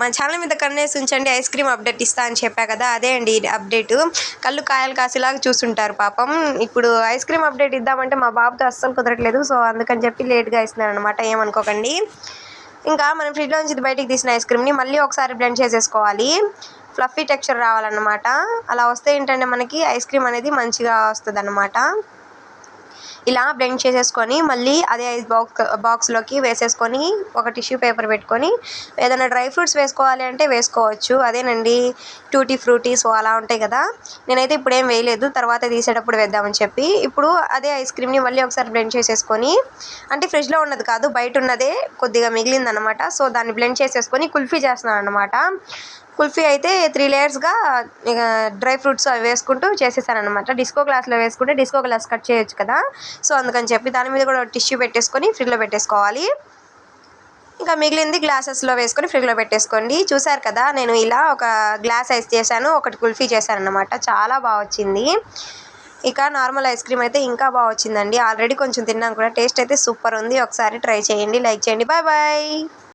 మన ఛానల్ మీద కన్నేసి ఉంచండి, ఐస్ క్రీమ్ అప్డేట్ ఇస్తా అని చెప్పా కదా, అదే అండి అప్డేటు. కళ్ళు కాయలు కాసేలాగా చూస్తుంటారు పాపం. ఇప్పుడు ఐస్ క్రీమ్ అప్డేట్ ఇద్దామంటే మా బాబుతో అస్సలు కుదరట్లేదు. సో అందుకని చెప్పి లేట్గా ఇస్తున్నాను అనమాట, ఏమనుకోకండి. ఇంకా మనం ఫ్రిడ్జ్లోంచి ఇది బయటికి తీసిన ఐస్ క్రీమ్ని మళ్ళీ ఒకసారి బ్లెండ్ చేసేసుకోవాలి. ఫ్లఫీ టెక్స్చర్ రావాలన్నమాట. అలా వస్తే ఏంటంటే మనకి ఐస్ క్రీమ్ అనేది మంచిగా వస్తుంది అన్నమాట. ఇలా బ్లెండ్ చేసేసుకొని మళ్ళీ అదే ఐస్ బాక్స్లోకి వేసేసుకొని ఒక టిష్యూ పేపర్ పెట్టుకొని ఏదైనా డ్రై ఫ్రూట్స్ వేసుకోవాలి అంటే వేసుకోవచ్చు. అదేనండి టూటీ ఫ్రూటీ సో అలా ఉంటాయి కదా. నేనైతే ఇప్పుడు ఏం వేయలేదు, తర్వాత తీసేటప్పుడు వేద్దామని చెప్పి. ఇప్పుడు అదే ఐస్ క్రీమ్ని మళ్ళీ ఒకసారి బ్లెండ్ చేసేసుకొని, అంటే ఫ్రిడ్జ్లో ఉన్నది కాదు బయట ఉన్నదే కొద్దిగా మిగిలిందనమాట. సో దాన్ని బ్లెండ్ చేసేసుకొని కుల్ఫీ చేస్తున్నాను అనమాట. కుల్ఫీ అయితే 3 లేయర్స్గా ఇక డ్రై ఫ్రూట్స్ అవి వేసుకుంటూ చేసేసానమాట. డిస్కో గ్లాస్లో వేసుకుంటే డిస్కో గ్లాస్ కట్ చేయొచ్చు కదా. సో అందుకని చెప్పి దాని మీద కూడా టిష్యూ పెట్టేసుకొని ఫ్రిడ్జ్లో పెట్టేసుకోవాలి. ఇంకా మిగిలింది గ్లాసెస్లో వేసుకొని ఫ్రిడ్జ్లో పెట్టేసుకోండి. చూసారు కదా, నేను ఇలా ఒక గ్లాస్ ఐస్ చేశాను, ఒకటి కుల్ఫీ చేశాను అనమాట. చాలా బాగా వచ్చింది. ఇక నార్మల్ ఐస్ క్రీమ్ అయితే ఇంకా బాగా వచ్చిందండి. ఆల్రెడీ కొంచెం తిన్నాను కూడా, టేస్ట్ అయితే సూపర్ ఉంది. ఒకసారి ట్రై చేయండి, లైక్ చేయండి. Bye bye.